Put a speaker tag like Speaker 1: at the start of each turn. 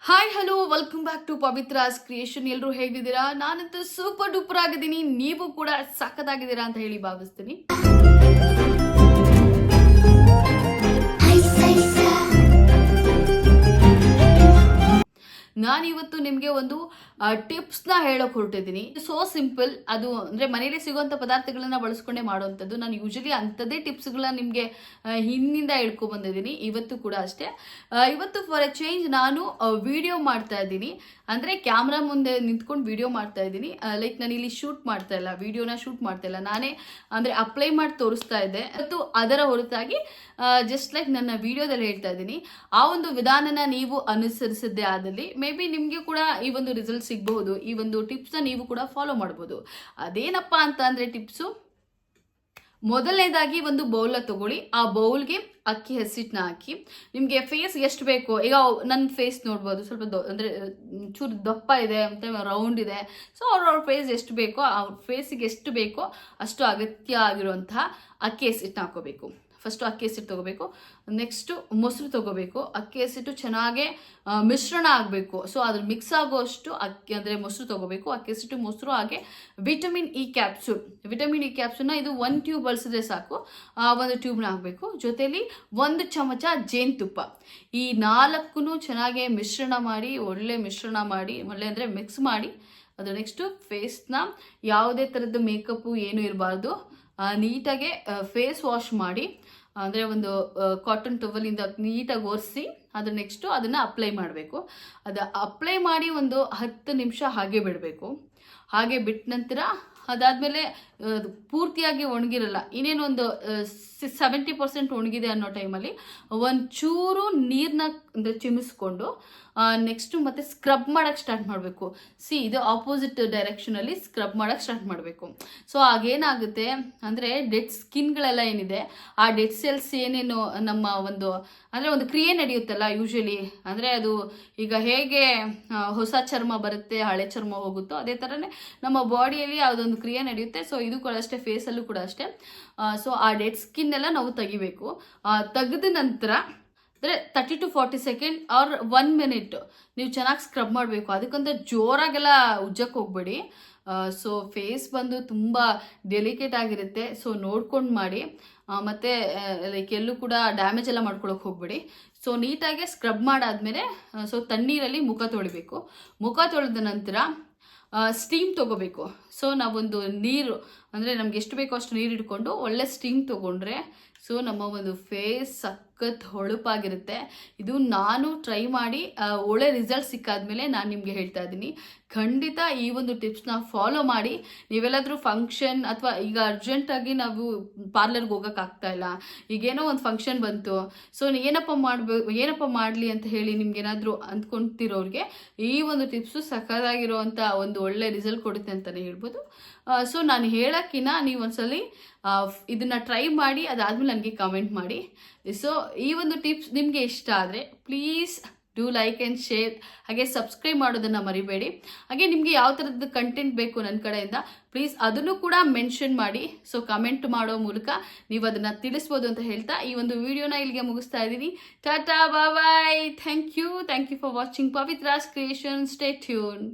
Speaker 1: Hi hello welcome back to Pavitra's creation. ಎಲ್ಲರೂ ಹೇಗಿದ್ದೀರಾ? ನಾನಂತೂ ಸೂಪರ್ ಡೂಪರ್ ಆಗಿದ್ದೀನಿ, ನೀವು ಕೂಡ ಸಖತ್ತಾಗಿದ್ದೀರಾ ಅಂತ ಹೇಳಿ ಭಾವಿಸ್ತೀನಿ. ನಾನಿವತ್ತು ನಿಮಗೆ ಒಂದು ಟಿಪ್ಸ್ನ ಹೇಳೋಕೆ ಹೊರಟಿದ್ದೀನಿ. So simple. ಅದು ಅಂದರೆ ಮನೇಲಿ ಸಿಗುವಂಥ ಪದಾರ್ಥಗಳನ್ನ ಬಳಸ್ಕೊಂಡೇ ಮಾಡುವಂಥದ್ದು. ನಾನು ಯೂಶಲಿ ಅಂಥದ್ದೇ ಟಿಪ್ಸ್ಗಳನ್ನ ನಿಮಗೆ ಹಿಂದಿಂದ ಹೇಳ್ಕೊಂಡು ಬಂದಿದ್ದೀನಿ. ಇವತ್ತು ಕೂಡ ಅಷ್ಟೇ. ಇವತ್ತು ಫಾರ್ ಎ ಚೇಂಜ್ ನಾನು ವಿಡಿಯೋ ಮಾಡ್ತಾ ಇದ್ದೀನಿ. ಅಂದರೆ ಕ್ಯಾಮ್ರಾ ಮುಂದೆ ನಿಂತ್ಕೊಂಡು ವಿಡಿಯೋ ಮಾಡ್ತಾ ಇದ್ದೀನಿ. ಲೈಕ್ ನಾನು ಇಲ್ಲಿ ಶೂಟ್ ಮಾಡ್ತಾ ಇಲ್ಲ, ವಿಡಿಯೋನ ಶೂಟ್ ಮಾಡ್ತಾ ಇಲ್ಲ, ನಾನೇ ಅಂದರೆ ಅಪ್ಲೈ ಮಾಡಿ ತೋರಿಸ್ತಾ ಇದ್ದೆ. ಮತ್ತು ಅದರ ಹೊರತಾಗಿ ಜಸ್ಟ್ ಲೈಕ್ ನನ್ನ ವಿಡಿಯೋದಲ್ಲಿ ಹೇಳ್ತಾ ಇದ್ದೀನಿ. ಆ ಒಂದು ವಿಧಾನನ ನೀವು ಅನುಸರಿಸಿದ್ದೇ ಆದಲ್ಲಿ ಮೇ ಬಿ ನಿಮಗೆ ಕೂಡ ಈ ಒಂದು ರಿಸಲ್ಟ್ ಸಿಗಬಹುದು. ಈ ಒಂದು ಟಿಪ್ಸ್ನ ನೀವು ಕೂಡ ಫಾಲೋ ಮಾಡ್ಬೋದು. ಅದೇನಪ್ಪ ಅಂತ ಅಂದರೆ ಟಿಪ್ಸು, ಮೊದಲನೇದಾಗಿ ಒಂದು ಬೌಲ್ನ ತಗೊಳ್ಳಿ. ಆ ಬೌಲ್ಗೆ ಅಕ್ಕಿ ಹಸಿಟ್ಟನ್ನ ಹಾಕಿ, ನಿಮಗೆ ಫೇಸ್ ಎಷ್ಟು ಬೇಕೋ, ಈಗ ನನ್ನ ಫೇಸ್ ನೋಡ್ಬೋದು, ಸ್ವಲ್ಪ ಅಂದರೆ ಚೂರು ದಪ್ಪ ಇದೆ ಮತ್ತು ರೌಂಡ್ ಇದೆ. ಸೊ ಅವ್ರ ಫೇಸ್ ಎಷ್ಟು ಬೇಕೋ, ಆ ಫೇಸಿಗೆ ಎಷ್ಟು ಬೇಕೋ ಅಷ್ಟು ಅಗತ್ಯ ಆಗಿರುವಂತಹ ಅಕ್ಕಿ ಹಸಿಟ್ಟನ್ನ ಹಾಕೋಬೇಕು. ಫಸ್ಟು ಅಕ್ಕಿ ಹಸಿಟ್ಟು ತೊಗೋಬೇಕು. ನೆಕ್ಸ್ಟು ಮೊಸರು ತೊಗೋಬೇಕು. ಅಕ್ಕಿ ಹಸಿಟ್ಟು ಚೆನ್ನಾಗೆ ಮಿಶ್ರಣ ಆಗಬೇಕು. ಸೊ ಅದ್ರ ಮಿಕ್ಸ್ ಆಗೋಷ್ಟು ಅಕ್ಕಿ ಅಂದರೆ ಮೊಸರು ತೊಗೋಬೇಕು. ಅಕ್ಕಿ ಹಸಿಟ್ಟು, ಮೊಸರು, ಹಾಗೆ ವಿಟಮಿನ್ ಇ ಕ್ಯಾಪ್ಸೂಲ್ನ ಇದು 1 ಟ್ಯೂಬ್ ಬಳಸಿದ್ರೆ ಸಾಕು. ಒಂದು ಟ್ಯೂಬ್ನ ಹಾಕಬೇಕು. ಜೊತೆಲಿ 1 ಚಮಚ ಜೇನುತುಪ್ಪ. ಈ 4 ಚೆನ್ನಾಗೆ ಮಿಶ್ರಣ ಮಾಡಿ, ಒಳ್ಳೆ ಅಂದರೆ ಮಿಕ್ಸ್ ಮಾಡಿ, ಅದು ನೆಕ್ಸ್ಟು ಫೇಸ್ನ ಯಾವುದೇ ಥರದ್ದು ಮೇಕಪ್ಪು ಏನೂ ಇರಬಾರ್ದು, ನೀಟಾಗೆ ಫೇಸ್ ವಾಶ್ ಮಾಡಿ, ಅಂದರೆ ಒಂದು ಕಾಟನ್ ಟವಲಿಂದ ನೀಟಾಗಿ ಒರೆಸಿ, ಅದು ನೆಕ್ಸ್ಟು ಅದನ್ನು ಅಪ್ಲೈ ಮಾಡಬೇಕು. ಅದು ಅಪ್ಲೈ ಮಾಡಿ ಒಂದು 10 ನಿಮಿಷ ಹಾಗೆ ಬಿಡಬೇಕು. ಹಾಗೆ ಬಿಟ್ಟ ನಂತರ ಅದಾದಮೇಲೆ ಪೂರ್ತಿಯಾಗಿ ಒಣಗಿರಲ್ಲ, ಇನ್ನೇನು ಒಂದು 70% ಒಣಗಿದೆ ಅನ್ನೋ ಟೈಮಲ್ಲಿ ಒಂಚೂರು ನೀರನ್ನ ಅಂದರೆ ಚಿಮಿಸ್ಕೊಂಡು ನೆಕ್ಸ್ಟು ಮತ್ತೆ ಸ್ಕ್ರಬ್ ಮಾಡೋಕ್ಕೆ ಸ್ಟಾರ್ಟ್ ಮಾಡಬೇಕು. ಇದು ಆಪೋಸಿಟ್ ಡೈರೆಕ್ಷನಲ್ಲಿ ಸ್ಕ್ರಬ್ ಮಾಡೋಕ್ಕೆ ಸ್ಟಾರ್ಟ್ ಮಾಡಬೇಕು. ಸೊ ಆಗೇನಾಗುತ್ತೆ ಅಂದರೆ ಡೆಡ್ ಸ್ಕಿನ್ಗಳೆಲ್ಲ ಏನಿದೆ, ಆ ಡೆಡ್ ಸೆಲ್ಸ್ ಏನೇನು ನಮ್ಮ ಒಂದು ಕ್ರಿಯೆ ನಡೆಯುತ್ತಲ್ಲ ಯೂಶಲಿ, ಅಂದರೆ ಅದು ಈಗ ಹೇಗೆ ಹೊಸ ಚರ್ಮ ಬರುತ್ತೆ, ಹಳೆ ಚರ್ಮ ಹೋಗುತ್ತೋ, ಅದೇ ಥರನೇ ನಮ್ಮ ಬಾಡಿಯಲ್ಲಿ ಯಾವುದೊಂದು ಕ್ರಿಯೆ ನಡೆಯುತ್ತೆ. ಸೊ ಇದು ಕೂಡ ಅಷ್ಟೇ, ಫೇಸಲ್ಲೂ ಕೂಡ ಅಷ್ಟೇ. ಸೊ ಆ ಡೆಡ್ ಸ್ಕಿನ್ ಎಲ್ಲ ನಾವು ತೆಗಿಬೇಕು. ತೆಗೆದ ನಂತರ ಅಂದರೆ 30 to 40 ಸೆಕೆಂಡ್ ಆರ್ 1 ಮಿನಿಟ್ ನೀವು ಚೆನ್ನಾಗಿ ಸ್ಕ್ರಬ್ ಮಾಡಬೇಕು. ಅದಕ್ಕಂತ ಜೋರಾಗೆಲ್ಲ ಉಜ್ಜಕ್ಕೆ ಹೋಗ್ಬೇಡಿ. ಸೊ ಫೇಸ್ ಬಂದು ತುಂಬ ಡೆಲಿಕೇಟ್ ಆಗಿರುತ್ತೆ. ಸೊ ನೋಡ್ಕೊಂಡು ಮಾಡಿ. ಮತ್ತು ಲೈಕ್ ಎಲ್ಲೂ ಕೂಡ ಡ್ಯಾಮೇಜ್ ಎಲ್ಲ ಮಾಡ್ಕೊಳಕ್ಕೆ ಹೋಗ್ಬೇಡಿ. ಸೊ ನೀಟಾಗಿ ಸ್ಕ್ರಬ್ ಮಾಡಾದ್ಮೇಲೆ ಸೊ ತಣ್ಣೀರಲ್ಲಿ ಮುಖ ತೊಳಿಬೇಕು. ಮುಖ ತೊಳೆದ ನಂತರ ಸ್ಟೀಮ್ ತೊಗೋಬೇಕು. ಸೊ ನಾವೊಂದು ನೀರು ಅಂದರೆ ನಮ್ಗೆ ಎಷ್ಟು ಬೇಕೋ ಅಷ್ಟು ನೀರು ಇಟ್ಕೊಂಡು ಒಳ್ಳೆ ಸ್ಟೀಮ್ ತೊಗೊಂಡ್ರೆ ಸೊ ನಮ್ಮ ಒಂದು ಫೇಸ್ ಸಖತ್ ಹೊಳಪಾಗಿರುತ್ತೆ. ಇದು ನಾನು ಟ್ರೈ ಮಾಡಿ ಒಳ್ಳೆ ರಿಸಲ್ಟ್ ಸಿಕ್ಕಾದ್ಮೇಲೆ ನಾನು ನಿಮಗೆ ಹೇಳ್ತಾ ಇದ್ದೀನಿ. ಖಂಡಿತ ಈ ಒಂದು ಟಿಪ್ಸ್ನ ಫಾಲೋ ಮಾಡಿ. ನೀವೆಲ್ಲಾದರೂ ಫಂಕ್ಷನ್ ಅಥವಾ ಈಗ ಅರ್ಜೆಂಟಾಗಿ ನಾವು ಪಾರ್ಲರ್ಗೆ ಹೋಗೋಕ್ಕಾಗ್ತಾ ಇಲ್ಲ, ಈಗೇನೋ ಒಂದು ಫಂಕ್ಷನ್ ಬಂತು, ಸೊ ಏನಪ್ಪ ಮಾಡಲಿ ಅಂತ ಹೇಳಿ ನಿಮ್ಗೇನಾದರೂ ಅಂದ್ಕೊತಿರೋರಿಗೆ ಈ ಒಂದು ಟಿಪ್ಸು ಸಖತ್ತಾಗಿರುವಂಥ ಒಂದು ಒಳ್ಳೆ ರಿಸಲ್ಟ್ ಕೊಡುತ್ತೆ ಅಂತಲೇ ಹೇಳ್ಬೋದು. ಸೊ ನಾನು ಹೇಳೋಕ್ಕಿಂತ ನೀವು ಒಂದ್ಸಲಿ ಇದನ್ನು ಟ್ರೈ ಮಾಡಿ, ಅದಾದಮೇಲೆ ನನಗೆ ಕಮೆಂಟ್ ಮಾಡಿ. ಸೊ ಈ ಒಂದು ಟಿಪ್ಸ್ ನಿಮಗೆ ಇಷ್ಟ ಆದರೆ please do like and share, ಹಾಗೆ ಸಬ್ಸ್ಕ್ರೈಬ್ ಮಾಡೋದನ್ನು ಮರಿಬೇಡಿ. ಹಾಗೆ ನಿಮಗೆ ಯಾವ ಥರದ್ದು ಕಂಟೆಂಟ್ ಬೇಕು ನನ್ನ ಕಡೆಯಿಂದ ಪ್ಲೀಸ್ ಅದನ್ನು ಕೂಡ ಮೆನ್ಷನ್ ಮಾಡಿ. ಸೊ ಕಮೆಂಟ್ ಮಾಡೋ ಮೂಲಕ ನೀವು ಅದನ್ನು ತಿಳಿಸ್ಬೋದು ಅಂತ ಹೇಳ್ತಾ ಈ ಒಂದು ವಿಡಿಯೋನ ಇಲ್ಲಿಗೆ ಮುಗಿಸ್ತಾ ಇದ್ದೀನಿ. Tata, bye, thank you for watching Pavithra's creation. Stay tune.